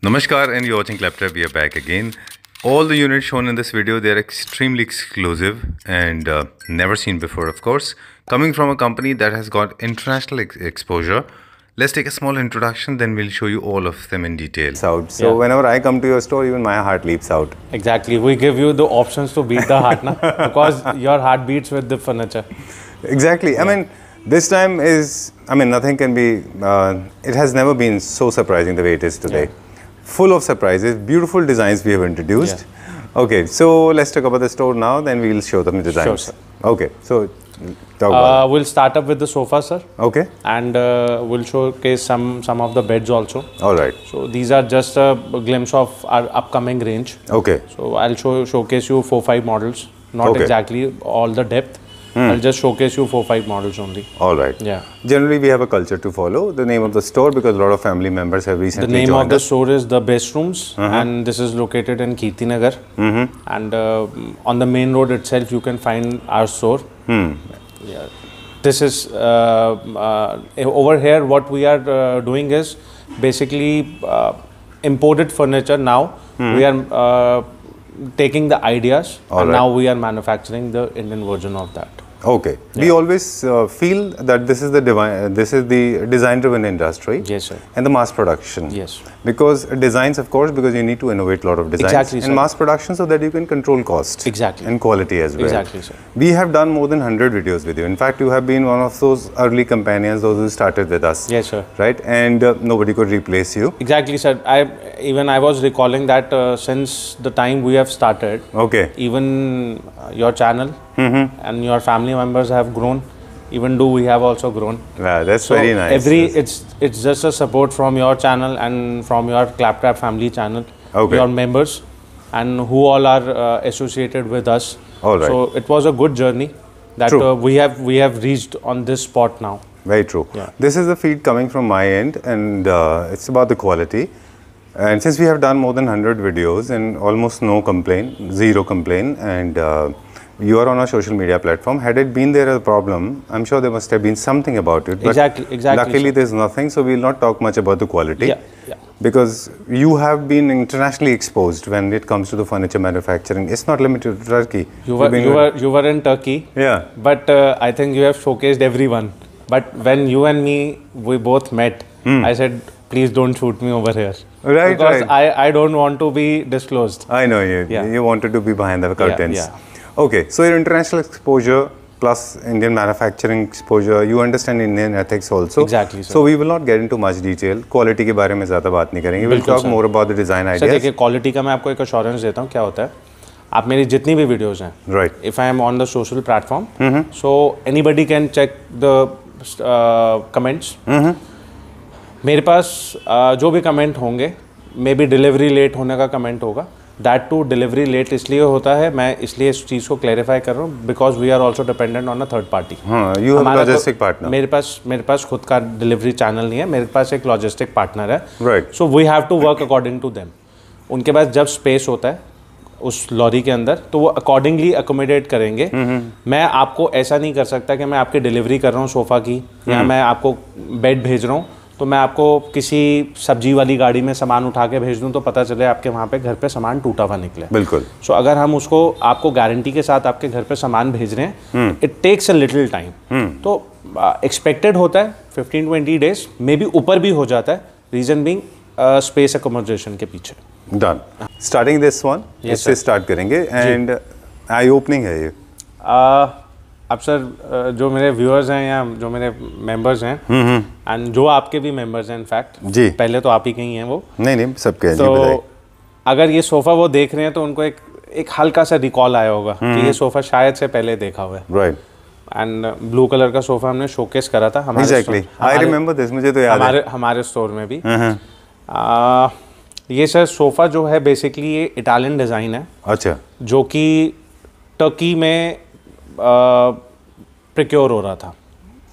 Namaskar, and you're watching Claptrap. We are back again. All the units shown in this video, they are extremely exclusive and never seen before, of course. Coming from a company that has got international exposure. Let's take a small introduction, then we'll show you all of them in detail. So whenever I come to your store, even my heart leaps out. Exactly. We give you the options to beat the heart, na? Because your heart beats with the furniture. Exactly. I mean, this time nothing can be, it has never been so surprising the way it is today. Full of surprises, beautiful designs we have introduced. Okay, so let's talk about the store now, then we'll show them the designs. Sure, sir. Okay, so talk about we'll start up with the sofa, sir. Okay. And we'll showcase some of the beds also. All right. So these are just a glimpse of our upcoming range. Okay. So I'll showcase you 4-5 models, not exactly all the depth. I'll just showcase you 4-5 models only. All right. Yeah. Generally, we have a culture to follow. The name of the store, because a lot of family members have recently joined us. The name of the store is The Best Rooms, and this is located in Kirti Nagar. And on the main road itself, you can find our store. Yeah. This is over here. What we are doing is basically imported furniture. Now we are taking the ideas, and now we are manufacturing the Indian version of that. Okay. We always feel that this is the design-driven industry. Yes, sir. And the mass production. Yes. Because designs, of course, because you need to innovate a lot of designs. Exactly, and mass production, so that you can control cost. Exactly. And quality as well. Exactly, sir. We have done more than 100 videos with you. In fact, you have been one of those early companions, those who started with us. Yes, sir. Right? And nobody could replace you. Exactly, sir. I was recalling that since the time we have started, even your channel and your family members have grown, even though we have also grown. Yeah, that's so very nice. It's just a support from your channel and from your Claptrap family channel, your members, and who all are associated with us. All right. So it was a good journey that we have reached on this spot now. Very true. Yeah. This is the feed coming from my end, and it's about the quality. And since we have done more than 100 videos and almost no complaint, zero complaint, and you are on a social media platform. Had it been there a problem, I'm sure there must have been something about it. But exactly. Luckily, there's nothing, so we'll not talk much about the quality. Yeah. Because you have been internationally exposed when it comes to the furniture manufacturing. It's not limited to Turkey. You were in Turkey. Yeah. But I think you have showcased everyone. But when you and me, we both met, I said, please don't shoot me over here. Right, because I don't want to be disclosed. I know you. Yeah. You wanted to be behind the curtains. Yeah. Okay, so your international exposure plus Indian manufacturing exposure, you understand Indian ethics also. Exactly, sir. So we will not get into much detail. Quality के बारे में ज़्यादा बात नहीं करेंगे. We'll talk more about the design ideas. Sir देखिए, quality का मैं आपको एक assurance देता हूँ. क्या होता है? आप मेरी जितनी भी वीडियोस हैं, right? If I am on the social platform, so anybody can check the comments. मेरे पास जो भी कमेंट होंगे, मे बी डिलीवरी लेट होने का कमेंट होगा. दैट टू डिलीवरी लेट इसलिए होता है, मैं इसलिए इस चीज़ को क्लैरिफाई कर रहा हूँ, because we are also dependent on a third party. You have logistic partner. मेरे पास खुद का डिलीवरी चैनल नहीं है, मेरे पास एक लॉजिस्टिक पार्टनर है. Right. So we have to work according to them. उनके पास जब स्पेस होता है उस लॉरी के अंदर, तो वो अकॉर्डिंगली अकोमोडेट करेंगे. मैं आपको ऐसा नहीं कर सकता कि मैं आपकी डिलीवरी कर रहा हूँ सोफ़ा की, या मैं आपको बेड भेज रहा हूँ तो मैं आपको किसी सब्जी वाली गाड़ी में सामान उठा के भेज दूं तो पता चले आपके वहाँ पे घर पे सामान टूटा हुआ निकले. बिल्कुल. सो अगर हम उसको आपको गारंटी के साथ आपके घर पे सामान भेज रहे हैं, it takes a little time. तो एक्सपेक्टेड होता है 15-20 डेज, मे बी ऊपर भी हो जाता है. रीजन बीइंग स्पेस अकोमोडेशन के पीछे. डन. स्टार्टिंग दिस वन, इससे स्टार्ट करेंगे. एंड आई ओपनिंग है ये. अब सर जो मेरे व्यूअर्स हैं या जो मेरे मेंबर्स हैं, एंड जो आपके भी मेंबर्स हैं, इनफैक्ट जी, पहले तो आप ही कहीं हैं वो. नहीं सबके हैं. तो अगर ये सोफ़ा वो देख रहे हैं तो उनको एक हल्का सा रिकॉल आया होगा कि ये सोफ़ा शायद से पहले देखा हुआ है. राइट. एंड ब्लू कलर का सोफ़ा हमने शोकेस करा था हमारे. आई रिमेंबर दिस, मुझे तो याद है. हमारे स्टोर में भी. ये सर सोफ़ा जो है बेसिकली ये इटालियन डिज़ाइन है. अच्छा. जो कि टर्की में प्रिक्योर हो रहा था,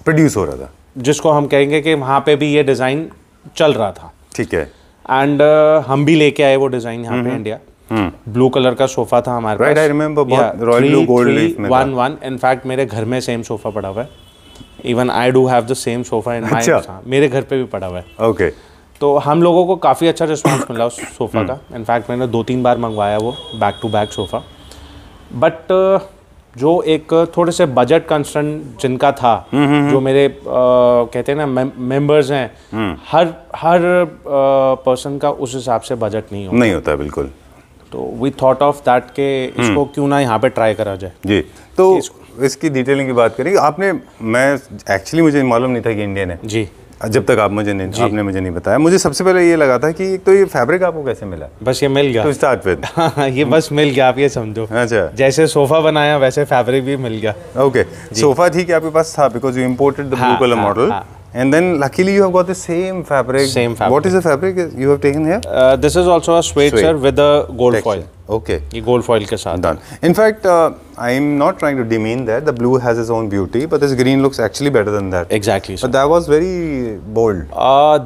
प्रोड्यूस हो रहा था, जिसको हम कहेंगे कि वहाँ पे भी ये डिज़ाइन चल रहा था. ठीक है. एंड हम भी लेके आए वो डिज़ाइन यहाँ पे इंडिया. ब्लू कलर का सोफ़ा था हमारे पास. Right, I remember. Royal blue gold leaf में 3-1-1. इनफैक्ट मेरे घर में सेम सोफ़ा पड़ा हुआ है. Even I do have the same sofa in my. मेरे घर पे भी पड़ा हुआ है. ओके. तो हम लोगों को काफ़ी अच्छा रिस्पॉन्स मिला उस सोफ़ा का। इनफैक्ट मैंने 2-3 बार मंगवाया वो back to back sofa. But जो एक थोड़े से बजट कंस्ट्रेंट जिनका था, जो मेरे कहते हैं ना मेंबर्स हैं, हर पर्सन का उस हिसाब से बजट नहीं होता बिल्कुल। तो वी थॉट ऑफ दैट के इसको क्यों ना यहाँ पे ट्राई करा जाए जी। तो इसकी डिटेलिंग की बात करें आपने, मैं एक्चुअली मुझे मालूम नहीं था कि इंडियन है जी, जब तक आपने मुझे नहीं बताया। मुझे सबसे पहले ये लगा था कि तो ये फैब्रिक आपको कैसे मिला? बस ये मिल गया तो स्टार्ट विद ये बस मिल गया, आप ये समझो। अच्छा, जैसे सोफा बनाया वैसे फैब्रिक भी मिल गया। ओके। सोफा ठीक है आपके पास था because you imported the blue colour model, and then luckily you have got the same fabric. What is the fabric you have taken here? This is also a suede sir with a gold foil. Okay, ये gold foil के साथ done. In fact I am not trying to demean that the blue has its own beauty, but this green looks actually better than that. Exactly sir. But that was very bold.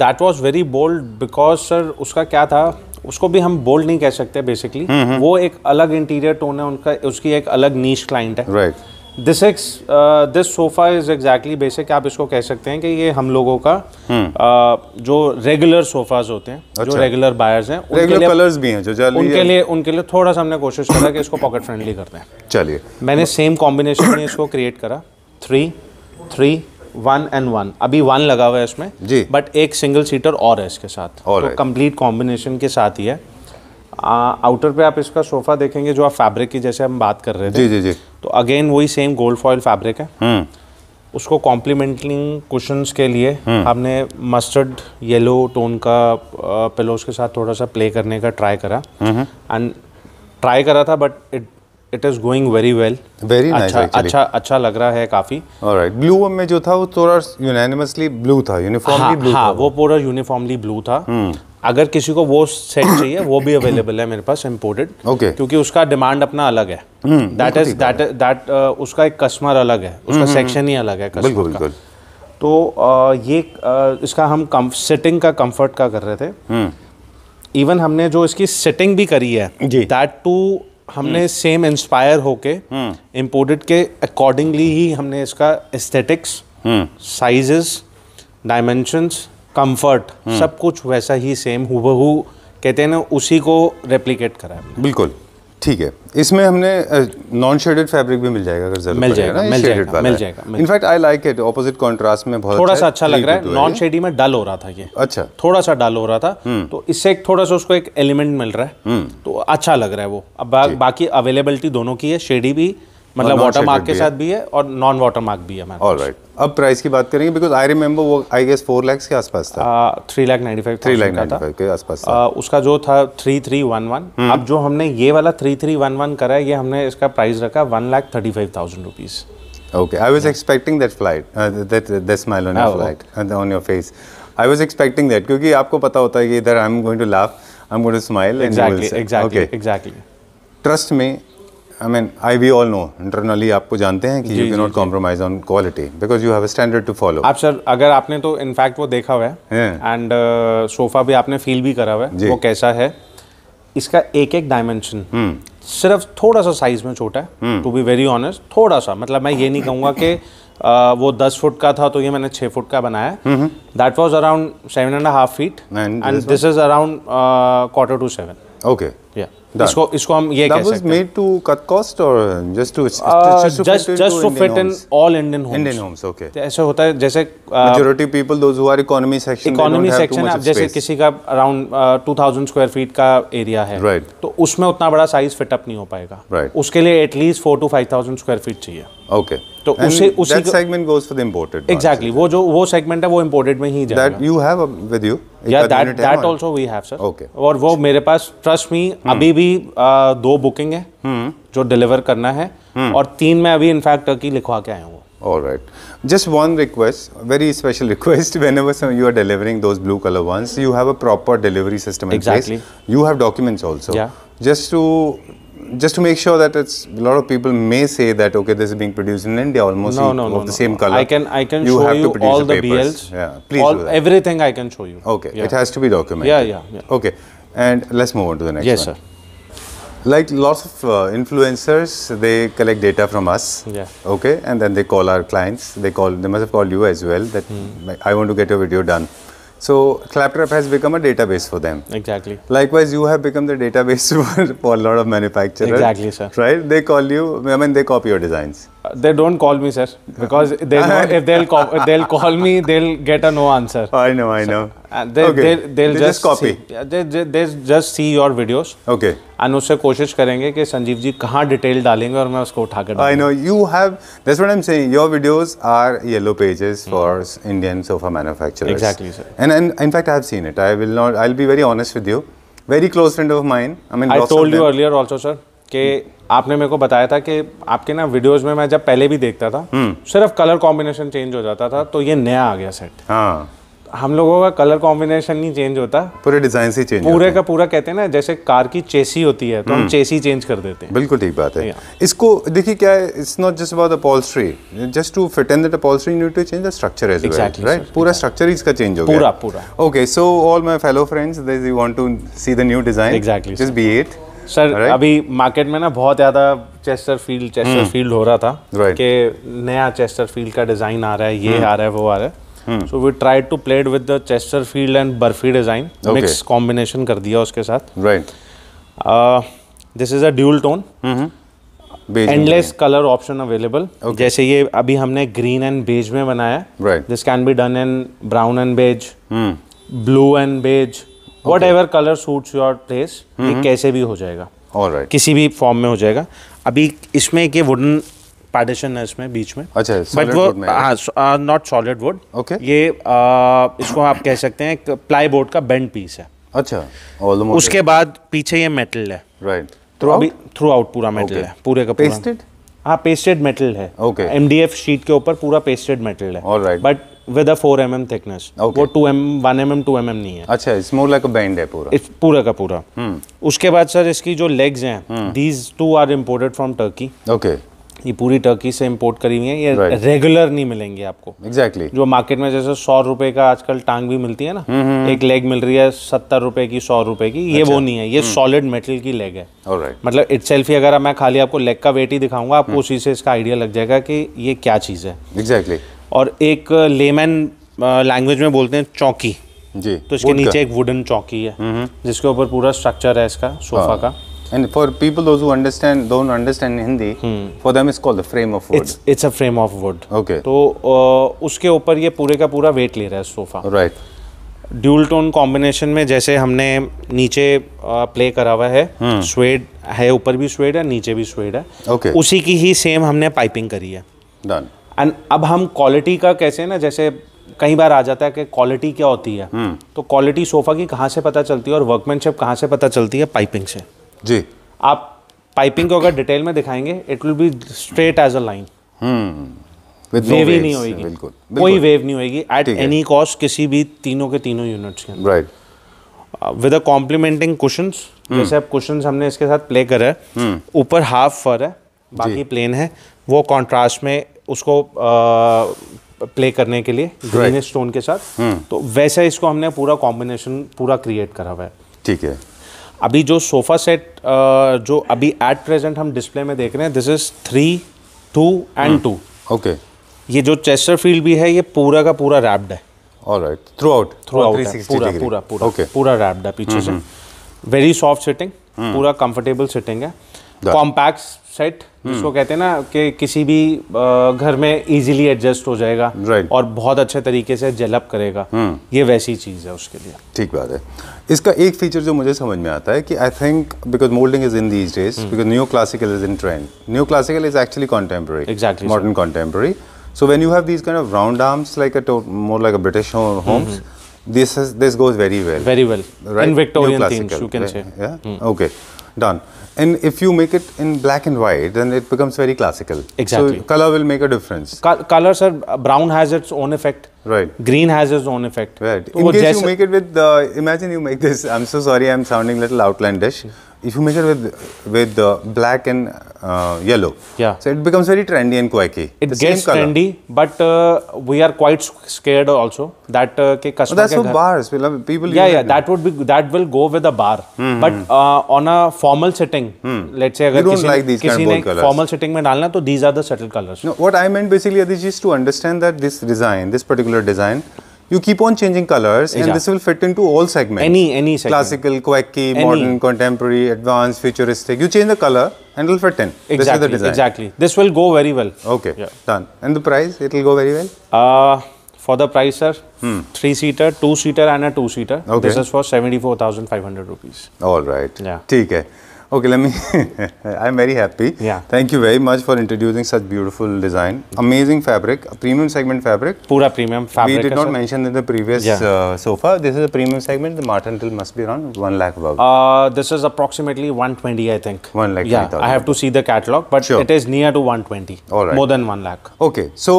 That was very bold because sir उसका क्या था, उसको भी हम bold नहीं कह सकते basically. वो एक अलग इंटीरियर टोन है उनका, उसकी एक अलग नीश क्लाइंट है। Right. This sofa is exactly basic, आप इसको कह सकते हैं कि ये हम लोगों का जो रेगुलर सोफाज होते हैं, जो रेगुलर बायर्स हैं, रेगुलर कलर्स भी हैं जो उनके लिए थोड़ा सा हमने कोशिश करा कि इसको पॉकेट फ्रेंडली करते हैं। चलिए, मैंने सेम कॉम्बिनेशन में इसको क्रिएट करा, 3, 3, 1 and 1। अभी 1 लगा हुआ है इसमें जी, बट एक सिंगल सीटर और है इसके साथ, तो कंप्लीट कॉम्बिनेशन के साथ ही है। आउटर पे आप इसका सोफा देखेंगे, जो आप फैब्रिक की जैसे हम बात कर रहे थे, जी, तो अगेन वही सेम गोल्ड फॉयल फैब्रिक है। उसको कॉम्प्लीमेंटिंग कुशंस के लिए हमने मस्टर्ड येलो टोन का पिलोस के साथ थोड़ा सा प्ले करने का ट्राई करा, एंड ट्राई करा था, but it is going very well, very nice, अच्छा लग रहा है काफी। ऑलराइट। ब्लू में जो था वो थोड़ा यूनानिमसली ब्लू था, यूनिफॉर्मली ब्लू था, वो पूरा यूनिफॉर्मली ब्लू था। अगर किसी को वो सेट चाहिए वो भी अवेलेबल है मेरे पास इम्पोर्टेड, क्योंकि उसका डिमांड अपना अलग है। दैट उसका एक कस्टमर अलग है, उसका सेक्शन ही अलग है कस्टमर का। तो ये इसका हम सिटिंग का कंफर्ट का कर रहे थे। इवन हमने जो इसकी सिटिंग भी करी है, दैट टू हमने सेम इंस्पायर होके इम्पोर्टेड के अकॉर्डिंगली ही हमने इसका एस्थेटिक्स, साइजेस, डायमेंशंस, कंफर्ट सब कुछ वैसा ही सेम हूबहू कहते हैं ना, उसी को रेप्लिकेट करा है। बिल्कुल ठीक है। इसमें हमने नॉन शेडेड फैब्रिक भी मिल जाएगा अगर जरूरत मिल जाएगा। In fact I like it, opposite contrast में बहुत थोड़ा सा अच्छा लग रहा है। नॉन शेडी में डल हो रहा था ये, अच्छा थोड़ा सा डल हो रहा था, तो इससे एक थोड़ा सा उसको एक एलिमेंट मिल रहा है, तो अच्छा लग रहा है वो। अब बाकी अवेलेबिलिटी दोनों की है, शेडी भी मतलब वाटर मार्क के साथ भी है और नॉन वाटर मार्क भी है। ऑलराइट, अब प्राइस की बात करेंगे, बिकॉज आई रिमेंबर वो आई गेस 4 लाख के आसपास था। 3,95,000 के आसपास था। उसका जो था 3,311। अब जो हमने ये वाला 3,311 करा है, ये हमने इसका प्राइस रखा 1,35,000 rupees. Okay, I was expecting that that smile on your flight, on your face. I was expecting that, क्योंकि आपको पता होता है कि इधर I'm going to laugh, I'm going to smile, and you will say, exactly. Trust me, I mean, we all know internally, आपको जानते हैं कि you cannot compromise on quality because you have a standard to follow. आप sir, अगर आपने तो in fact वो देखा हुआ है एंड सोफा भी आपने फील भी करा हुआ है, वो कैसा है, इसका एक एक डायमेंशन सिर्फ थोड़ा सा साइज में छोटा है, टू बी वेरी ऑनेस्ट, थोड़ा सा। मतलब मैं ये नहीं कहूँगा कि वो 10 फुट का था तो ये मैंने 6 फुट का बनाया है। That was around 7.5 feet and this is around 6:45. Okay. Yeah. इसको हम ये कह सकते हैं। That was made to cut cost or just to fit in all Indian homes. Indian homes, okay. ऐसा होता है जैसे majority people those who are economy section, अब जैसे किसी का अराउंड 2000 स्क्वायर फीट का एरिया है, right, तो उसमें उतना बड़ा साइज फिटअप नहीं हो पाएगा, right, उसके लिए एटलीस्ट 4 to 5,000 स्क्वायर फीट चाहिए। Okay. तो उसी that segment goes for the imported. Exactly. वो सेगमेंट है वो इम्पोर्टेड में ही जाएगा। That you have with you. Yeah, that also we have, sir. Okay. और वो मेरे पास, ट्रस्ट मी, अभी भी 2 बुकिंग है जो डिलीवर करना है, और 3 में अभी इनफैक्ट टर्की लिखवा के आया हूँ। All right. Just one request, very special request. Whenever you are delivering those blue color ones, you have a proper delivery system in place. You have documents also. Yeah. Just to make sure that it's, a lot of people may say that okay, this is being produced in India almost of the same color. I can show you all the BLs. Yeah, please do that. Everything I can show you. Okay, it has to be documented. Yeah. Okay, and let's move on to the next one. Yes, sir. Like lots of influencers, they collect data from us. Yeah. Okay, and then they call our clients. They must have called you as well. That I want to get your video done. So Claptrap has become a database for them. Exactly. Likewise, you have become the database for a lot of manufacturers. Exactly, sir. Right? They call you. I mean, they copy your designs. They don't call me, sir, because they know if they'll call me, they'll get a no answer. I know. And they'll They just copy. They just see your videos. Okay. And उससे कोशिश करेंगे कि संजीव जी कहाँ detail डालेंगे और मैं उसको उठा कर I know you have. That's what I'm saying. Your videos are yellow pages for Indian sofa manufacturers. Exactly, sir. And in fact, I have seen it. I will not. I'll be very honest with you. Very close friend of mine. I mean, I lots of told you them. earlier also, sir, कि आपने मेरे को बताया था कि आपके ना videos में मैं जब पहले भी देखता था सिर्फ कलर कॉम्बिनेशन चेंज हो जाता था, तो ये नया आ गया सेट। हाँ, हम लोगों का कलर कॉम्बिनेशन नहीं चेंज होता, पूरे डिजाइन से चेंज पूरे का पूरा कहते हैं ना, जैसे कार की चेसी होती है तो हम चेसी चेंज कर देते हैं। बिल्कुल ठीक बात है। इसको देखिए क्या है, it's not just about upholstery, just to fit in that upholstery you need to change the structure as well, right? पूरा स्ट्रक्चर इसका चेंज हो गया पूरा। Okay, so all my fellow friends, they want to see the new design, exactly, just be it. Sir अभी market में ना बहुत ज़्यादा चेस्टरफील्ड हो रहा था कि नया चेस्टरफील्ड का डिज़ाइन आ रहा है, ये आ रहा है, वो आ रहा है। So we tried to played with the Chesterfield and barfi design, mix combination कर दिया उसके साथ, right? This is a dual tone, endless colour option available. जैसे ये अभी हमने ग्रीन एंड बेज में बनाया है, this can be done in brown and beige, blue and beige, whatever color suits your place, ये कैसे भी हो जाएगा, alright, किसी भी फॉर्म में हो जाएगा। अभी इसमें एक ये वुडन पार्टीशन है इसमें बीच में, अच्छा, बट वो नॉट सॉलिड वुड, ये इसको आप कह सकते हैं एक प्लाई बोर्ड का बेंड पीस है। अच्छा, उसके बाद पीछे ये मेटल है, राइट? थ्रू आउट पूरा मेटल है, पूरे का पूरा पेस्टेड, हाँ पेस्टेड मेटल है, MDF शीट के ऊपर पूरा पेस्टेड मेटल है, but with a 4 mm thickness, वो 2 mm 1 mm 2 mm नहीं है। अच्छा, it's more like a band है पूरा, पूरा का पूरा। उसके बाद सर इसकी जो लेग्स हैं, these two are imported from Turkey। okay, ये पूरी टर्की से इंपोर्ट करी हुई है, ये रेगुलर नहीं मिलेंगे आपको। एग्जैक्टली, जो मार्केट में जैसे 100 रुपए का आजकल टांग भी मिलती है ना, एक लेग मिल रही है 70 रुपए की, 100 रुपए की, ये वो नहीं है, ये सॉलिड मेटल की लेग है। मतलब इटसेल्फ ही अगर मैं खाली आपको लेग का वेट ही दिखाऊंगा, आपको उसी से इसका आइडिया लग जाएगा कि ये क्या चीज़ है। एग्जैक्टली। और एक लेमन लैंग्वेज में बोलते हैं चौकी जी, तो इसके नीचे एक वुडन चौकी है जिसके ऊपर पूरा स्ट्रक्चर है इसका सोफा का। And for people those who don't understand Hindi, for them it's called the frame of wood. It's a frame of wood. Okay. तो उसके ऊपर ये पूरे का पूरा वेट ले रहा है sofa. Right. Dual tone combination में जैसे हमने नीचे प्ले करा हुआ है, स्वेड है, ऊपर भी स्वेड है, नीचे भी स्वेड है। Okay. उसी की ही सेम हमने पाइपिंग करी है। Done. एंड अब हम क्वालिटी का कैसे ना, जैसे कई बार आ जाता है कि क्वालिटी क्या होती है, तो क्वालिटी सोफा की कहाँ से पता चलती है और वर्कमैनशिप कहाँ से पता चलती है? पाइपिंग से। जी। आप पाइपिंग को अगर डिटेल में दिखाएंगे, it will be straight as a line, wave ही नहीं होगी, बिल्कुल, कोई वेव नहीं होगी एट एनी कॉस्ट, किसी भी तीनों के तीनों यूनिट्स के अंदर। Right. With a complementing cushions, जैसे अब कुशंस हमने इसके साथ प्ले करा है, ऊपर हाफ फर है, बाकी प्लेन है, वो कॉन्ट्रास्ट में उसको प्ले करने के लिए ग्रीन स्टोन के साथ, तो वैसे इसको हमने पूरा कॉम्बिनेशन पूरा क्रिएट करा हुआ है। ठीक है। अभी जो सोफा सेट जो अभी एट प्रेजेंट हम डिस्प्ले में देख रहे हैं, दिस इज 3, 2 and 2। ओके। ये जो चेस्टरफील्ड भी है, ये पूरा का पूरा रैप्ड है। ऑलराइट। थ्रू आउट पूरा रैप्ड है पीछे से। वेरी सॉफ्ट सिटिंग, पूरा कंफर्टेबल सिटिंग है। कॉम्पैक्ट सेट जिसको कहते हैं ना कि किसी भी घर में इजीली एडजस्ट हो जाएगा, और बहुत अच्छे तरीके से जेलअप करेगा, ये वैसी चीज़ है उसके लिए। ठीक बात है। इसका एक फीचर जो मुझे समझ में आता है कि I think because moulding is in these days, because new classical is in trend, new classical is actually contemporary, exactly, modern contemporary. So when you have these kind of round arms, like more like a British homes, this goes very well, right? In Victorian themes, you can say. Yeah. Okay, done. And if you make it in black and white, then it becomes very classical. Exactly. So color will make a difference. Color, sir, brown has its own effect. Right. Green has its own effect. Right. In case you make it with, imagine you make this. I'm so sorry, I'm sounding a little outlandish. If you make it with black and yellow, yeah, so it becomes very trendy and quirky. It gets trendy, but we are quite scared also that customer. That's for bars. People. Yeah, that will go with a bar. But on a formal setting, let's say अगर किसी ने formal setting में डालना, तो these are the subtle colors. No, what I meant basically is to understand that this design, this particular design, you keep on changing colors, and this will fit into all segments. Any segment. Classical, quirky, modern, contemporary, advanced, futuristic. You change the color and it will fit in. Exactly. This is the design. Exactly. This will go very well. Okay. Done. And the price? It will go very well. For the price, sir, 3-seater, 2-seater, and a 2-seater. Okay. This is for 74,500 rupees. All right. Yeah. ठीक है. Okay, let me. I'm very happy. Yeah. Thank you very much for introducing such beautiful design. Amazing fabric, a premium segment fabric. पूरा premium fabric. We did not mention in the previous sofa. This is a premium segment. The martin till must be around 1 lakh above. This is approximately 120, I think. 1 lakh. Yeah, I have to see the catalog, but it is near to 120. All right. More than 1 lakh. Okay, so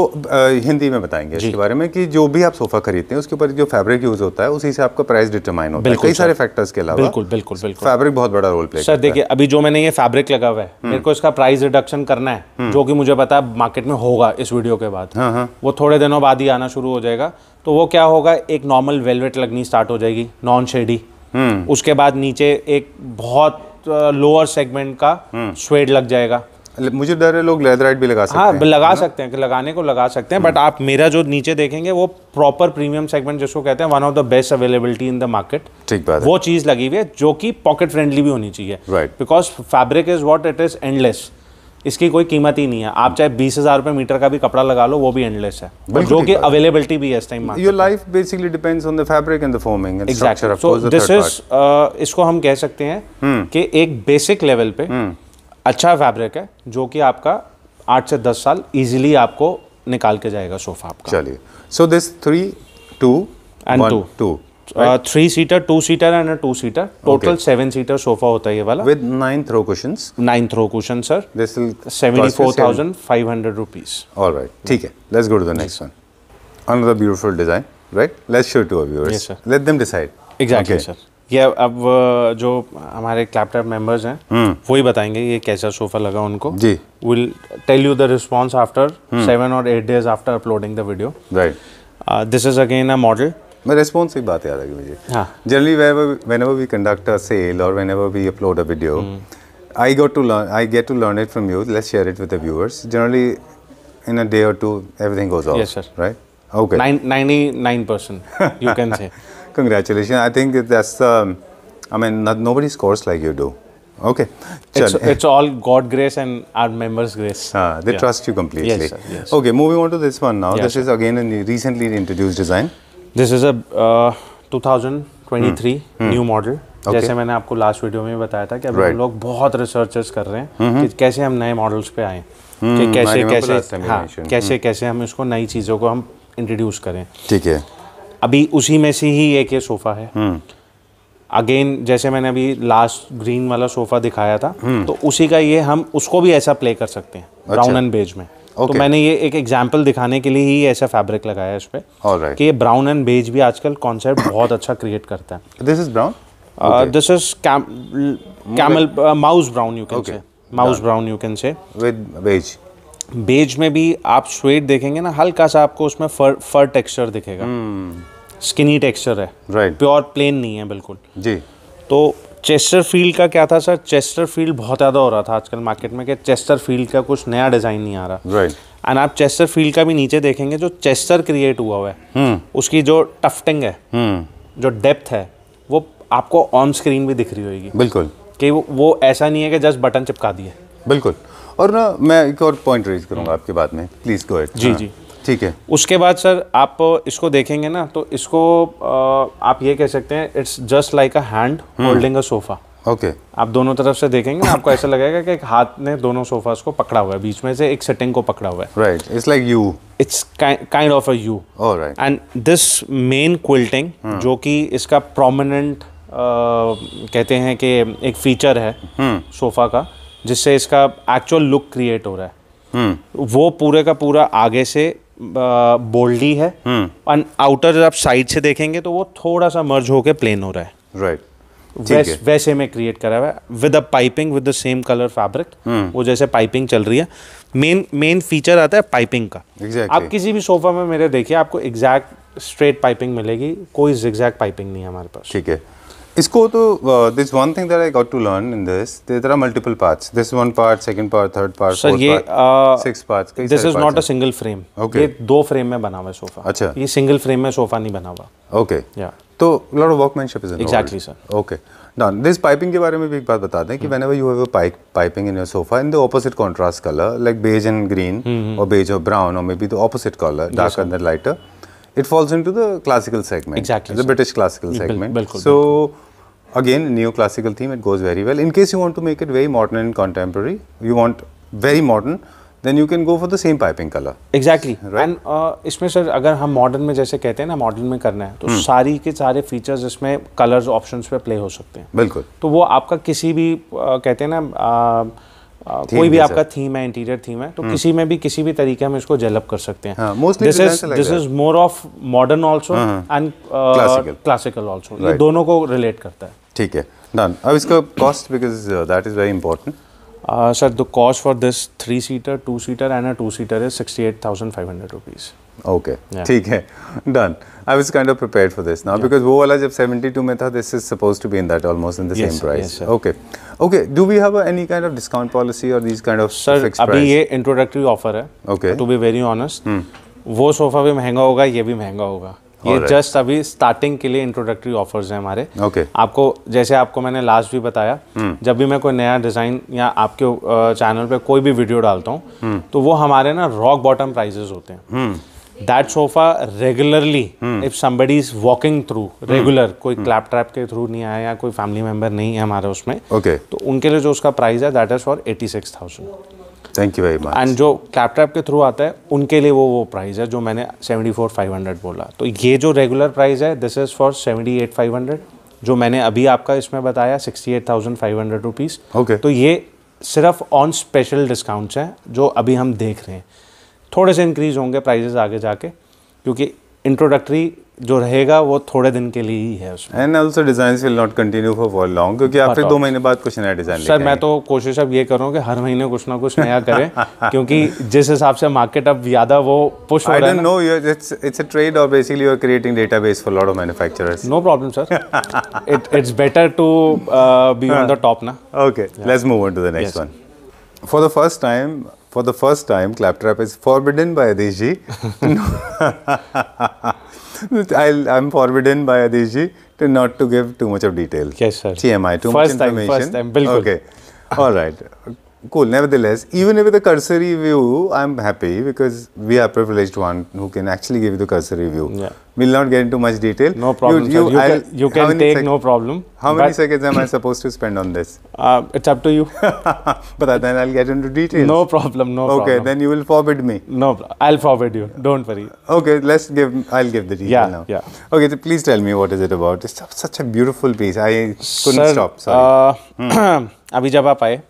Hindi में बताएंगे इसके बारे में कि जो भी आप sofa खरीदते हैं उसके ऊपर जो फैब्रिक यूज होता है उसी से आपका प्राइस डिटरमाइन होता है. कई सारे फैक्टर्स के अलावा. बिल्कुल बिल्कुल बिल्कुल. फैब्रिक बहुत बड़ा रोल प्ले करता है. सर देखिए, अभी जो मैंने ये फैब्रिक लगा हुआ है, मेरे को इसका प्राइस रिडक्शन करना है, जो कि मुझे पता है मार्केट में होगा इस वीडियो के बाद. वो थोड़े दिनों बाद ही आना शुरू हो जाएगा. तो वो क्या होगा, एक नॉर्मल वेलवेट लगनी स्टार्ट हो जाएगी, नॉन शेडी. उसके बाद नीचे एक बहुत लोअर सेगमेंट का स्वेड लग जाएगा. मुझे डर है लोग लेदराइट भी लगा सकते हैं. हाँ, लगा सकते हैं, लगाने को लगा सकते हैं, बट आप मेरा जो नीचे देखेंगे वो प्रॉपर प्रीमियम सेगमेंट जिसको कहते हैं, one of the best availability in the market. ठीक बात है. वो चीज़ लगी हुई है जो कि पॉकेट फ्रेंडली भी होनी चाहिए. Right. Because fabric is what it is endless. इसकी कोई कीमत ही नहीं है. आप चाहे 20,000 रुपये मीटर का भी कपड़ा लगा लो, वो भी एंडलेस है, जो कि अवेलेबिलिटी भी है इस time. Your life basically depends on the fabric and the foaming and structure of so this is, इसको हम कह सकते हैं कि एक बेसिक लेवल पे अच्छा फैब्रिक है जो कि आपका 8 से 10 साल इजीली आपको निकाल के जाएगा सोफा आपका. चलिए, so this 3, 2 and 2 3-seater, 2-seater and a 2-seater. Total 7-seater sofa होता है ये वाला. With 9 throw cushions. 9 throw cushion, sir. This will 74,500 rupees. All right. ठीक है. Let's go to the next one. Another beautiful design, right? Let's show it to our viewers. Yes, sir. Let them decide. Exactly, sir. ये अब जो हमारे क्लैपटॉप members हैं वो ही बताएंगे ये कैसा सोफा लगा उनको. जी. We'll tell you the response after 7 or 8 days after uploading the video. Right. This is again a model. मैं response की बात याद आ गई मुझे. हाँ. Generally whenever we conduct a sale or whenever we upload a video, I get to learn it from you. Let's share it with the viewers. Generally, in a day or two, everything goes off. Yes, sir. Right. Okay. 99%, you can say. Congratulations. I think that's I mean, nobody scores like you do. Okay. It's all God grace and our members' grace. They trust you completely. Yes, sir. Yes. Okay, moving on to this one now. Yes, this is again a recently introduced design. This is a 2023 new model. जैसे मैंने आपको last video में बताया था कि अभी हम लोग बहुत रिसर्चेस कर रहे हैं कि कैसे हम नए मॉडल्स पे आए, कि कैसे हम इसको नई चीज़ों को हम इंट्रोड्यूस करें. ठीक है. अभी उसी में से ही एक ये सोफ़ा है. अगेन जैसे मैंने अभी लास्ट ग्रीन वाला सोफ़ा दिखाया था, तो उसी का ये हम उसको भी ऐसा प्ले कर सकते हैं ब्राउन एंड बेज में. तो मैंने ये एक एग्जांपल दिखाने के लिए ही ऐसा फैब्रिक लगाया है इस पे कि ये ब्राउन एंड बेज भी आजकल कॉन्सेप्ट बहुत अच्छा क्रिएट करता है. This is brown. This is camel mouse brown, you can say. Mouse brown, you can say. With beige. Beige में भी आप स्वेड देखेंगे ना, हल्का सा आपको उसमें फर टेक्सचर दिखेगा. स्किनी टेक्सचर है. राइट. प्योर प्लेन नहीं है बिल्कुल. जी. तो चेस्टरफील्ड का क्या था सर, चेस्टरफील्ड बहुत ज़्यादा हो रहा था आजकल मार्केट में कि चेस्टरफील्ड का कुछ नया डिज़ाइन नहीं आ रहा. राइट. एंड आप चेस्टरफील्ड का भी नीचे देखेंगे, जो चेस्टर क्रिएट हुआ है उसकी जो टफ्टिंग है, जो डेप्थ है, वो आपको ऑन स्क्रीन भी दिख रही होगी. बिल्कुल. कि वो ऐसा नहीं है कि जस्ट बटन चिपका दिए. बिल्कुल. और ना मैं एक और पॉइंट रेज करूंगा आपके बाद में. Please go ahead. जी जी. ठीक है. उसके बाद सर आप इसको देखेंगे ना, तो इसको आप ये कह सकते हैं it's just like a hand holding a sofa. Okay. आप दोनों तरफ से देखेंगे ना, आपको ऐसा लगेगा कि एक हाथ ने दोनों सोफास को पकड़ा हुआ है, बीच में से एक सेटिंग को पकड़ा हुआ है. Right. It's like you. It's kind of a you. Alright. And this main quilting जो कि इसका प्रोमिनेंट कहते हैं कि एक फीचर है सोफा का, जिससे इसका एक्चुअल लुक क्रिएट हो रहा है, वो पूरे का पूरा आगे से बोल्डी है. और आउटर आप साइड से देखेंगे तो वो थोड़ा सा मर्ज होके प्लेन हो रहा है. राइट. वैसे में क्रिएट करा हुआ है with a piping with the same colour fabric. वो जैसे पाइपिंग चल रही है, मेन फीचर आता है पाइपिंग का. आप किसी भी सोफा में मेरे देखिए, आपको एग्जैक्ट स्ट्रेट पाइपिंग मिलेगी, कोई जिगजैग पाइपिंग नहीं है हमारे पास. ठीक है. इसको तो this one thing that I got to learn in this, there are multiple parts. This one part, second part, third part, sir fourth ये part, six parts. कई दिस सारे इज parts नॉट अ हैं. Single frame. Okay. ये 2 frame में बना हुआ है sofa. अच्छा. ये सिंगल फ्रेम में सोफा नहीं बना हुआ. Okay. Yeah. तो lot of workmanship is involved. Exactly, sir. Okay. Done. This piping के बारे में भी एक बात बता दें कि whenever you have a piping in your sofa in the opposite contrast color like beige and green or beige or brown or maybe the opposite color, darker than lighter, it falls into the classical segment. Exactly, The sir. British classical segment. बिल्कुल. So again, neoclassical theme, it goes very well. In case you want to make it very modern and contemporary, you want very modern, then you can go for the same piping color. Exactly. And इसमें sir अगर हम modern में जैसे कहते हैं ना modern में करना है तो सारी के सारे फीचर्स इसमें कलर्स ऑप्शंस पे प्ले हो सकते हैं. बिल्कुल. तो वो आपका किसी भी कहते हैं ना कोई भी आपका थीम है, इंटीरियर थीम है, तो किसी में भी किसी भी तरीके हम इसको डेवलप कर सकते हैं. Mostly this is more of modern also and classical also. ये दोनों को रिलेट करता है. ठीक है. Done. अब इसका cost because that is very important. Sir, the cost for this 3-seater, 2-seater and a 2-seater is 68,500 rupees. Okay. Yeah. ठीक है. Done. I was kind of prepared for this now because वो वाला जब 72 में था, this is supposed to be in that almost in the Yes, same price. yes, sir. Okay. Okay. Do we have any kind of discount policy or these kind of Sir, fixed अभी price? ये introductory offer है. Okay. To be very honest, वो sofa भी महंगा होगा, ये भी महंगा होगा. ये Alright. जस्ट अभी स्टार्टिंग के लिए इंट्रोडक्टरी ऑफर्स हैं हमारे. Okay. आपको जैसे आपको मैंने लास्ट भी बताया, जब भी मैं कोई नया डिज़ाइन या आपके चैनल पे कोई भी वीडियो डालता हूँ तो वो हमारे ना रॉक बॉटम प्राइजेस होते हैं. That sofa regularly if somebody is walking through regular, कोई क्लैप ट्रैप के थ्रू नहीं आया या कोई फैमिली मेम्बर नहीं है हमारे उसमें, Okay. तो उनके लिए जो उसका प्राइस है that is for 86,000. Thank you very much. And जो क्लैप ट्रैप के थ्रू आता है उनके लिए वो प्राइस है जो मैंने 74,500 बोला. तो ये जो रेगुलर प्राइस है दिस इज़ फॉर 78,500. जो मैंने अभी आपका इसमें बताया 68,500 रुपीज़. Okay. तो ये सिर्फ ऑन स्पेशल डिस्काउंट्स हैं जो अभी हम देख रहे हैं. थोड़े से इंक्रीज़ होंगे प्राइजेस आगे जाके क्योंकि इंट्रोडक्टरी जो रहेगा वो थोड़े दिन के लिए ही है उसमें. And also designs will not continue for long क्योंकि आप फिर 2 महीने बाद कुछ नया डिजाइन सर मैं तो कोशिश अब ये करूँ कि हर महीने कुछ ना कुछ नया करें क्योंकि जिस हिसाब से मार्केट अब ज़्यादा वो पुश हो I रहा है don't know. It's a trade or basically you're creating database for a lot of manufacturers. No problem sir. It's better to be on the top ना. Okay. Let's move on to the next Yes. one. For the first time, Claptrap is forbidden by Adish ji. I'm forbidden by Adish ji not to give too much of detail. Yes, sir. TMI, too First much time, information. first time, बिल्कुल. Okay. All right. Cool. Nevertheless, even with a cursory view, I'm happy because we are privileged one who can actually give you the cursory view. Yeah. We'll not get into much detail. No problem, sir. You how can many take no problem. How many but, seconds am I supposed to spend on this? It's up to you. But then I'll get into details. No problem. No Okay, problem. then you will forbid me. I'll forward you. Don't worry. Okay, I'll give the detail Yeah, now. yeah. Okay, so please tell me what is it about. It's such a beautiful piece. I couldn't Sir, stop. Sorry. अभी जब आप आए,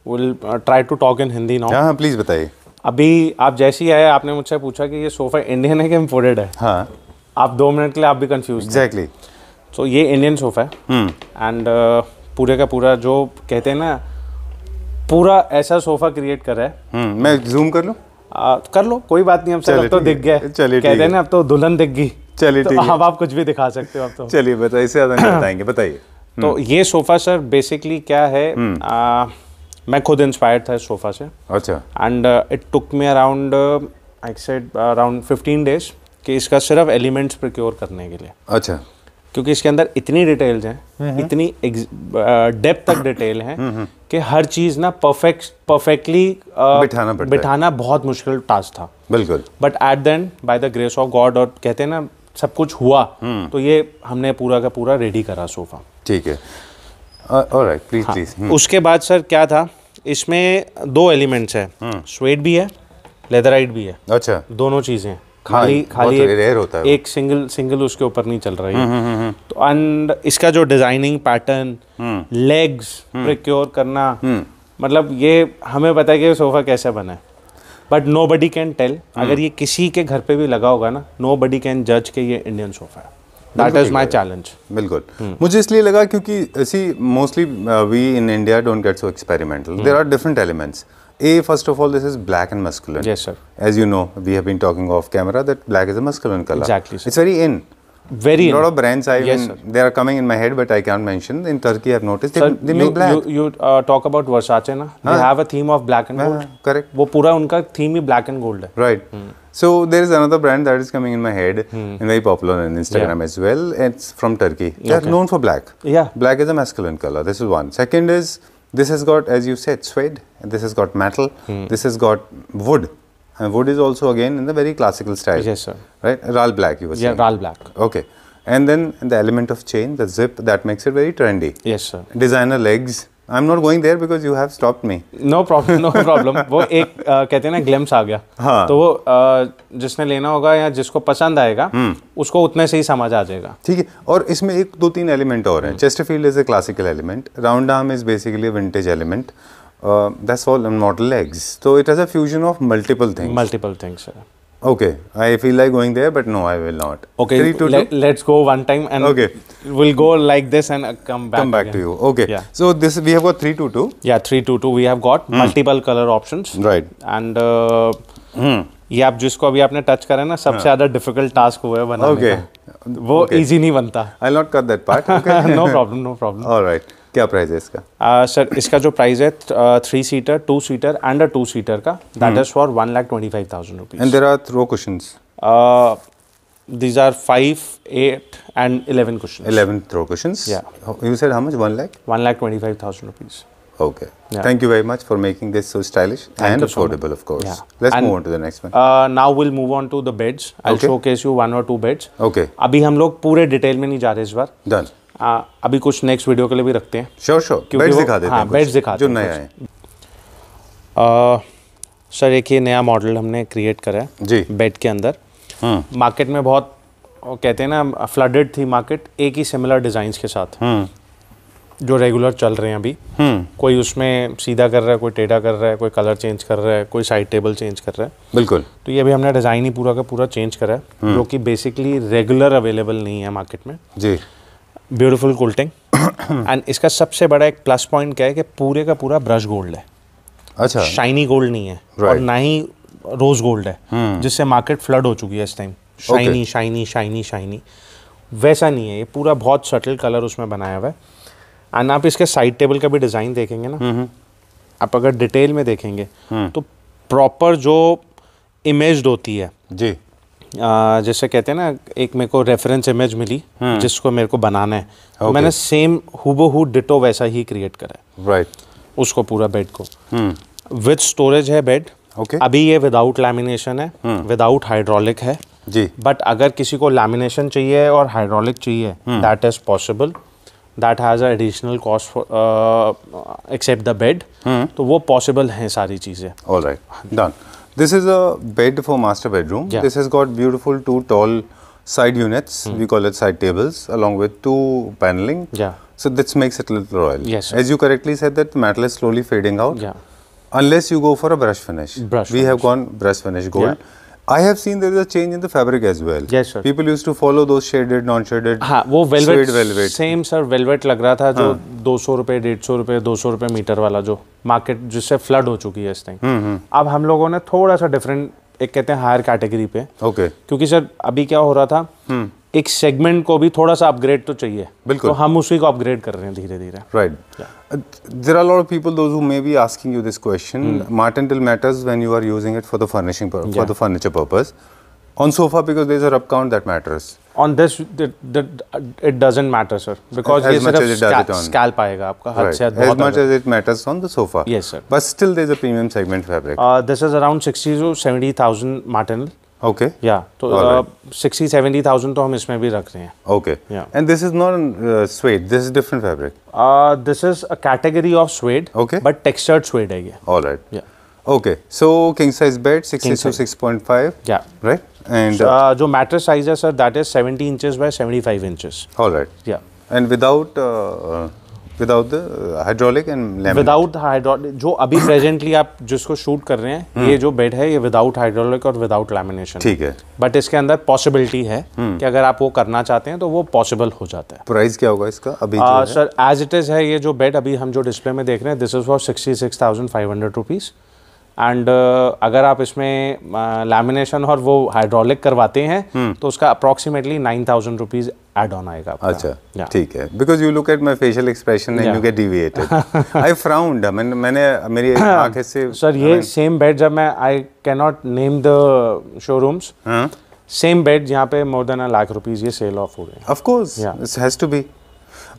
we'll try to talk in Hindi now. हाँ, please बताइए. अभी आप जैसे ही आए आपने मुझसे पूछा कि ये सोफा इंडियन है कि इम्पोर्टेड है. हाँ. आप 2 मिनट के लिए आप भी कंफ्यूज. Exactly. तो ये इंडियन सोफा है एंड पूरे का पूरा जो कहते हैं ना पूरा ऐसा सोफा क्रिएट कर रहा है. मैं जूम कर लूँ? कर लो कोई बात नहीं. हमसे अब तो दिख गया. चलिए कहते हैं ना अब तो दुल्हन दिख गई. चलिए ठीक है. अब आप कुछ भी दिखा सकते हो अब तो. चलिए बताइए, इससे ज़्यादा नहीं बताएंगे. बताइए. तो ये सोफा सर बेसिकली क्या है, मैं खुद इंस्पायर्ड था इस सोफा से. अच्छा. And it took me around I said around 15 days कि इसका सिर्फ एलिमेंट्स प्रोक्योर करने के लिए. अच्छा. क्योंकि इसके अंदर इतनी डिटेल्स हैं, इतनी डेप्थ तक डिटेल है कि हर चीज़ ना परफेक्टली बिठाना बहुत मुश्किल टास्क था. बिल्कुल. But at the end by the grace of God और कहते हैं ना सब कुछ हुआ, तो ये हमने पूरा का पूरा रेडी करा सोफा. ठीक है. Alright, please. उसके बाद सर क्या था, इसमें 2 एलिमेंट्स हैं. स्वेट भी है, लेदराइट भी है. अच्छा. दोनों चीज़ें. खाली रेयर होता है. एक सिंगल उसके ऊपर नहीं चल रही है. तो एंड इसका जो डिजाइनिंग पैटर्न, लेग्स प्रोक्योर करना, मतलब ये हमें पता है कि सोफा कैसे बना है. But nobody can tell. अगर ये किसी के घर पे भी लगा होगा ना, नो बडी कैन जज के ये इंडियन सोफा है. That is my challenge. बिल्कुल. मुझे इसलिए लगा क्योंकि ऐसी mostly we in India don't get so experimental. There are different elements. First of all, this is black and masculine. Yes, sir. As you know, we have been talking off camera that black is a masculine color. Exactly, sir. It's very in. Very lot of brands Yes, sir. they are coming in my head, but I can't mention. In Turkey, I've noticed Sir, they make black. You talk about Versace ना? They have a theme of black and gold. Correct. वो पूरा उनका theme he black and gold है. Right. So there is another brand that is coming in my head and very popular on Instagram as well. It's from Turkey. They are known for black. Yeah. Black is a masculine color. This is one. Second is this has got, as you said, suede. This has got metal. This has got wood. And wood is also again in the very classical style. Yes, sir. Right? Ral black, you were saying. Yeah, Ral black. Okay. And then the element of chain, the zip, that makes it very trendy. Yes, sir. Designer legs. I'm not going there because you have stopped me. No problem, no problem. वो एक कहते हैं ना glimpse आ गया. हाँ. तो वो जिसने लेना होगा या जिसको पसंद आएगा उसको उतने से ही समझ आ जाएगा. ठीक है. और इसमें एक दो तीन एलिमेंट और हैं. Chesterfield is a classical element. Round arm is basically a vintage element. That's all on model legs. So it has a fusion of multiple things. Multiple things, sir. Okay, I feel like going there, but no, I will not. Okay, 3 to 2? let's go one time and Okay. we'll go like this and come back. Come back again. to you. Okay. Yeah. So this we have got 322. Yeah, 322. We have got multiple color options. Right. And ये आप जिसको अभी आपने touch करा ना सबसे ज़्यादा difficult task हुआ है बनाने Okay. का. वो इजी नहीं बनता. I'll not cut that part. Okay. No problem, no problem. All right. क्या प्राइस है इसका? सर इसका जो प्राइस है 3 seater 2 seater and a 2 seater का that is for 1,25,000 rupees. And there are throw cushions. These are 5, 8 and 11 cushions. 11 throw cushions. Yeah. You said how much? 1 lakh? 1,25,000 rupees. Okay. Yeah. Thank you very much for making this so stylish and you so affordable, of course. Yeah. Let's And, move on to the next one. Now we'll move on to the beds. I'll Okay. showcase you 1 or 2 beds. Okay. अभी हम लोग पूरे detail में नहीं जा रहे इस बार. Done. अभी कुछ नेक्स्ट वीडियो के लिए भी रखते हैं. Sure, sure. क्योंकि Beds वो- दिखा देते हाँ, हैं कुछ, beds दिखाते जो हैं नया कुछ. है. सर एक ये नया मॉडल हमने क्रिएट करा है जी. बेड के अंदर. मार्केट में बहुत वो कहते हैं ना फ्लडेड थी मार्केट एक ही सिमिलर डिज़ाइंस के साथ जो रेगुलर चल रहे हैं अभी. कोई उसमें सीधा कर रहा है, कोई टेढ़ा कर रहा है, कोई कलर चेंज कर रहा है, कोई साइड टेबल चेंज कर रहा है. बिल्कुल. तो ये अभी हमने डिज़ाइन ही पूरा का पूरा चेंज करा है जो कि बेसिकली रेगुलर अवेलेबल नहीं है मार्केट में. जी. ब्यूटीफुल कुल्टिंग एंड इसका सबसे बड़ा एक प्लस पॉइंट क्या है कि पूरे का पूरा ब्रश गोल्ड है. अच्छा. शाइनी गोल्ड नहीं है और ना ही रोज गोल्ड है जिससे मार्केट फ्लड हो चुकी है इस time. Shiny shiny shiny shiny वैसा नहीं है. ये पूरा बहुत सटल कलर उसमें बनाया हुआ है. एंड आप इसके साइड टेबल का भी डिज़ाइन देखेंगे ना आप अगर डिटेल में देखेंगे तो प्रॉपर जो इमेज होती है जी. जैसे कहते हैं ना एक मेरे को रेफरेंस इमेज मिली जिसको मेरे को बनाना है तो मैंने सेम हूबहू डिटो वैसा ही क्रिएट करा है. राइट. उसको पूरा बेड को विद स्टोरेज है बेड. Okay. अभी ये विदाउट लैमिनेशन है विदाउट हाइड्रोलिक है जी. बट अगर किसी को लैमिनेशन चाहिए और हाइड्रोलिक चाहिए that is possible. That has a additional cost except the bed. तो वो पॉसिबल हैं सारी चीज़ें. All right. Done. This is a bed for master bedroom. Yeah. This has got beautiful 2 tall side units. We call it side tables along with 2 paneling. Yeah. So this makes it a little royal. Yes, sir. As you correctly said that the metal is slowly fading out. Yeah. Unless you go for a brush finish. Brush we have gone brush finish gold. Yeah. I have seen there is a change in the fabric as well. Yes, sir. People used to follow those shaded, non-shaded. हाँ वो velvet suede velvet. Same sir velvet लग रहा था जो 200 रुपये 150 रुपये 200 रुपये metre वाला जो मार्केट जिससे फ्लड हो चुकी है इस टाइम. अब हम लोगों ने थोड़ा सा डिफरेंट एक कहते हैं हायर कैटेगरी पे Okay. क्योंकि सर अभी क्या हो रहा था एक सेगमेंट को भी थोड़ा सा अपग्रेड तो चाहिए. बिल्कुल. तो हम उसी को अपग्रेड कर रहे हैं धीरे धीरे. Right. There are a lot of people, those who may be asking you this question. Martindale matters when you are using it for the furnishing for the furniture purpose. On sofa, because there is a rub count that matters. On this it doesn't matter sir because As ये much as it does सिर्फ it on. Scalp आएगा आपका हद Right. से हद As बहुत much as it matters on the sofa. Yes, sir. But still, there is a premium segment fabric. This is around 60 to 70,000 मार्टिनल. Okay. या तो 60-70,000 तो हम इसमें भी रख रहे हैं. Okay. Yeah. And this is not suede. This is different fabric. This is a category of swayed Okay. But textured swayed है ये. All right. Yeah. Okay. So king size bed, 60 to 6.5. Yeah. Right. And जो mattress size है sir that is 70 inches bye 75 inches. all right. या And without the hydraulic and laminate. Without hydraulic जो अभी presently आप जिसको shoot कर रहे हैं ये जो बेड है ये विदाउट हाइड्रोलिक और विदाउट लैमिनेशन. ठीक है. बट इसके अंदर पॉसिबिलिटी है कि अगर आप वो करना चाहते हैं तो वो पॉसिबल हो जाता है. प्राइस क्या होगा इसका अभी जो है? सर एज इट इज़ है ये जो बेड अभी हम जो डिस्प्ले में देख रहे हैं this is for 66,500 rupees and अगर आप इसमें लैमिनेशन और वो हाइड्रोलिक करवाते हैं तो उसका अप्रॉक्सीमेटली 9,000 रुपीज एड ऑन आएगा आपका। अच्छा, ठीक है। Because you look at my facial expression and you get deviated. I frowned, मैंने मेरी आंखें से सर ये सेम बेड जब मैं I can not name the showrooms, same bed यहाँ पे मोर देन 1 लाख रुपीज ये सेल ऑफ हो रहे हैं। Of course this has to be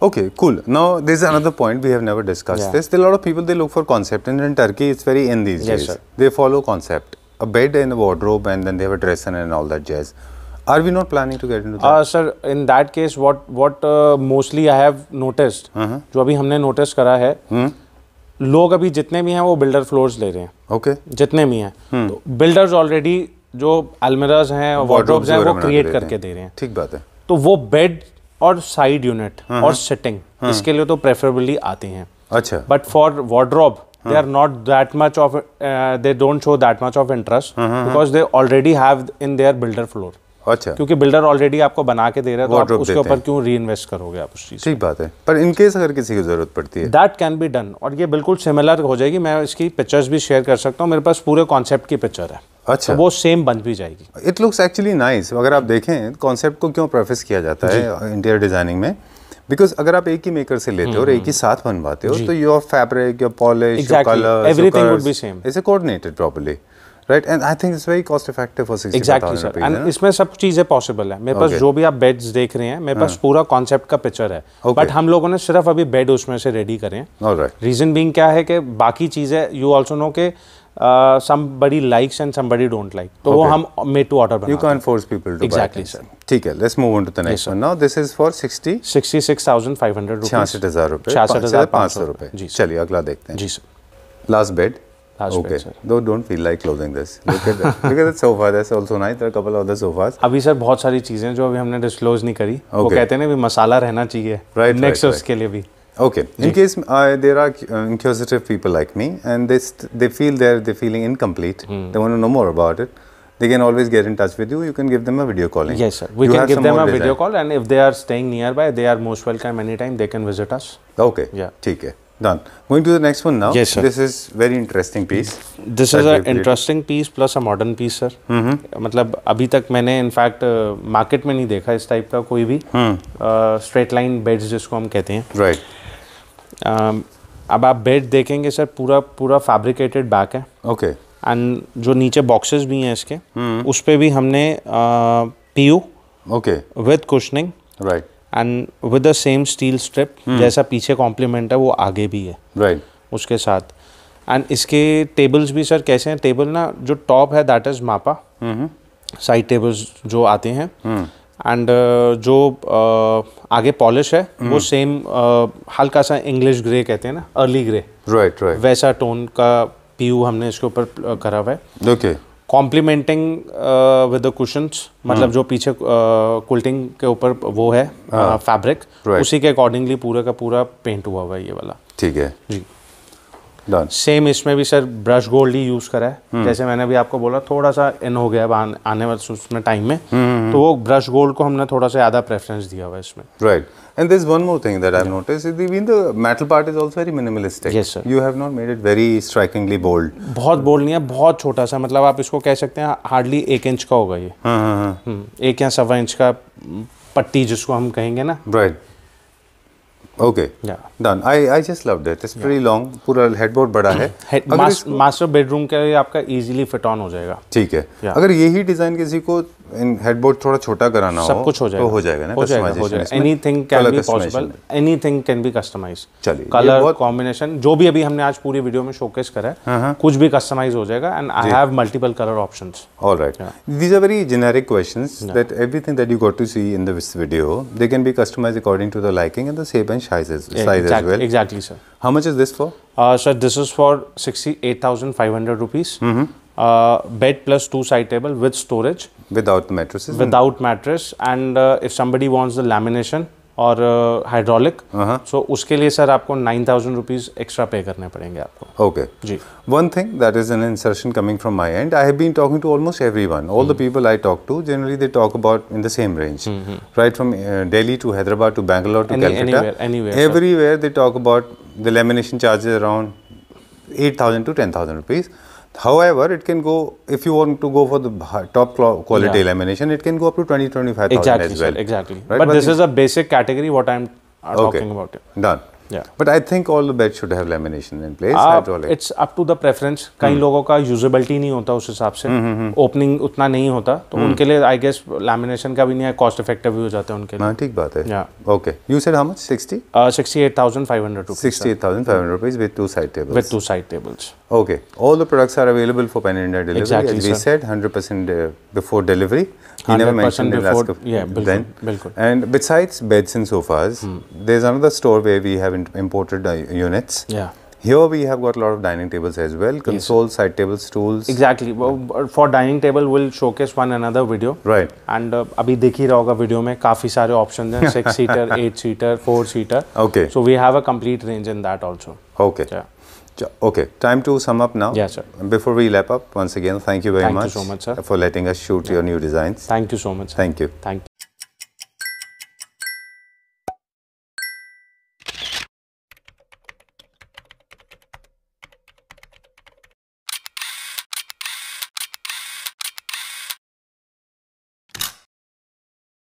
okay, cool. Now there's another point we have never discussed this. There are a lot of people, they look for concept, and in Turkey it's very in these days. Sir. They follow concept, a bed and a wardrobe, and then they have a dresser and all that jazz. Are we not planning to get into that? Sir, in that case, what mostly I have noticed, जो अभी हमने notice करा है, लोग अभी जितने भी हैं वो बिल्डर फ्लोर्स ले रहे हैं। Okay. जितने भी हैं, तो बिल्डर्स ऑलरेडी जो अलमिराज हैं, वार्डरोब्स हैं, वो क्रिएट करके दे रहे हैं। ठीक बात है। तो वो बेड और साइड यूनिट और सिटिंग इसके लिए तो प्रेफरेबली आते हैं। अच्छा। But for wardrobe they are not that much of they don't show that much of interest because they already have in their builder floor। अच्छा, क्योंकि बिल्डर ऑलरेडी आपको बना के दे रहा है तो आप उसके ऊपर क्यों री इन्वेस्ट करोगे आप उस चीज। ठीक बात है। पर इन केस अगर किसी की जरूरत पड़ती है, दैट कैन बी डन, और ये बिल्कुल सिमिलर हो जाएगी। मैं इसकी पिक्चर्स भी शेयर कर सकता हूँ, मेरे पास पूरे कॉन्सेप्ट की पिक्चर है। अच्छा, तो वो सेम बन भी जाएगी। It looks actually nice. अगर आप देखें कॉन्सेप्ट को क्यों प्रेफेस किया जाता है इंटीरियर डिजाइनिंग में, बिकॉज अगर आप एक ही मेकर से लेते हो और एक ही साथ बनवाते हो तो your fabric, your polish, your colour, everything would be same. It's coordinated properly, right? And I think it's very cost effective for 60,000 sir. And इसमें सब चीजें पॉसिबल है। मेरे पास जो भी आप बेड्स देख रहे हैं, मेरे पास पूरा कॉन्सेप्ट का पिक्चर है, बट हम लोगों ने सिर्फ अभी बेड उसमें से रेडी करे हैं। ऑलराइट। रीजन बीइंग क्या है कि बाकी चीजें यू आल्सो नो के somebody likes and somebody don't like, तो वो हम made to order बनाते हैं। You can't force people to exactly, buy things. sir. ठीक है, let's move on to the next one now. This is for 66,500 rupees. 66,000 रुपए, 66,500 रुपए। जी। चलिए अगला देखते हैं। जी sir. Last bed. Okay. Though don't feel like closing this. Look at the sofa. That's also nice. There are a couple of other sofas. अभी sir बहुत सारी चीजें जो अभी हमने डिस्क्लोज नहीं करी, वो कहते हैं ना भी मसाला रहना चाहिए नेक्स्ट उसके लिए भी। Okay. In case there are inquisitive people like me, and they feel they're feeling incomplete, they want to know more about it, they can always get in touch with you. You can give them a video calling. Yes, sir. We can give them a video call, and if they are staying nearby, they are most welcome anytime. They can visit us. Okay. Yeah. ठीक है. Done. Going to the next one now. Yes, sir. This is very interesting piece. This is an interesting piece plus a modern piece, sir. मतलब अभी तक मैंने in fact market में नहीं देखा इस टाइप का कोई भी स्ट्रेट लाइन बेड्स जिसको हम कहते हैं। Right. अब आप बेड देखेंगे सर, पूरा फैब्रिकेटेड बैक है। ओके। एंड जो नीचे बॉक्सेस भी हैं इसके, उस पे भी हमने PU okay with cushioning, right, and with the same steel strip जैसा पीछे कॉम्प्लीमेंट है वो आगे भी है, राइट, उसके साथ। एंड इसके टेबल्स भी सर कैसे हैं, टेबल ना जो टॉप है दैट इज मापा, साइड टेबल्स जो आते हैं, एंड जो आगे पॉलिश है वो सेम हल्का सा इंग्लिश ग्रे कहते हैं ना, अर्ली ग्रे, राइट राइट, वैसा टोन का पीयू हमने इसके ऊपर करा हुआ है। Okay. Complementing with the cushions, मतलब जो पीछे कुल्टिंग के ऊपर वो है फैब्रिक, उसी के अकॉर्डिंगली पूरा का पूरा पेंट हुआ हुआ है ये वाला। ठीक है जी, डन। सेम इसमें भी सर ब्रश गोल्ड ही यूज़ करा है, जैसे मैंने अभी आपको बोला थोड़ा सा इन हो गया आने वाले उसमें टाइम में, तो वो ब्रश गोल्ड को हमने थोड़ा सा ज़्यादा प्रेफरेंस दिया हुआ है इसमें। Right, and there is one more thing that I have noticed, even the metal part is also very minimalistic. Yes sir, you have not made it very strikingly bold. बहुत बोल्ड नहीं है, बहुत छोटा सा, मतलब आप इसको कह सकते हैं हार्डली 1 इंच का होगा ये। 1 या 1.25 इंच का पट्टी जिसको हम कहेंगे ना। Right, okay, done. I just loved it, it's pretty long, पूरा हेडबोर्ड बड़ा है, मास्टर बेडरूम के लिए आपका इजीली फिट ऑन हो जाएगा। ठीक है, अगर यही डिजाइन किसी को हेडबोर्ड थोड़ा छोटा कराना हो, सब कुछ हो जाएगा, तो हो जाएगा ना, customization. Anything can be possible, anything can be customize. चलिए, कलर कॉम्बिनेशन जो भी अभी हमने आज पूरी वीडियो में शोकेस करा है, कुछ भी कस्टमाइज हो जाएगा, and I have multiple colour options. Alright, these are very generic questions that everything that you got to see in this video they can be customized according to the liking and the shape and size as well. Exactly, sir. How much is this for? Sir, this is for 68,500 rupees. Bed plus 2 side table with storage. Without the mattresses? Without mattress, and if somebody wants the lamination और hydraulic, so उसके लिए sir आपको 9,000 rupees extra पे करने पड़ेंगे आपको। Okay. जी। One thing that is an insertion coming from my end. I have been talking to almost everyone. All the people I talk to, generally they talk about in the same range, right from Delhi to Hyderabad to Bangalore to Calcutta. Anywhere. Everywhere they talk about the lamination charges around 8,000 to 10,000 rupees. However, it can go, if you want to go for the top quality Yeah. lamination, it can go up to 20-25,000 Exactly, as well. sir, exactly. Right? But this is a basic category what I'm talking about. Done. Yeah. But I think all the beds should have lamination in place. Hydraulic. It's up to the preference. कई लोगों का usability नहीं होता उस हिसाब से, opening उतना नहीं होता, तो उनके लिए आई गेस लैमिनेशन का भी नहीं है, कॉस्ट इफेक्टिव भी हो जाता है उनके लिए. हाँ, ठीक बात है. Yeah. Okay. You said how much? 60? 68,500 rupees. 68,500 rupees with 2 side tables. With 2 side tables. Okay. All the products are available for Pan India delivery. Exactly, as we sir. said, 100% before delivery. He never 100% mentioned in before, last yeah, bilkul, then. bilkul. And besides beds and sofas, there's another store where we have imported units. Yeah. Here we have got a lot of dining tables as well, consoles, side tables, stools. Exactly. For dining table, we'll showcase one another video. Right. And अभी देख ही रहा होगा video में काफ़ी सारे options हैं, 6 seater, 8 seater, 4 seater. Okay. So we have a complete range in that also. Okay. Yeah. Okay, time to sum up now. Yes, sir. Before we wrap up, once again, thank you very Thank you so much, sir. for letting us shoot your new designs. Thank you so much. Thank you. Thank you.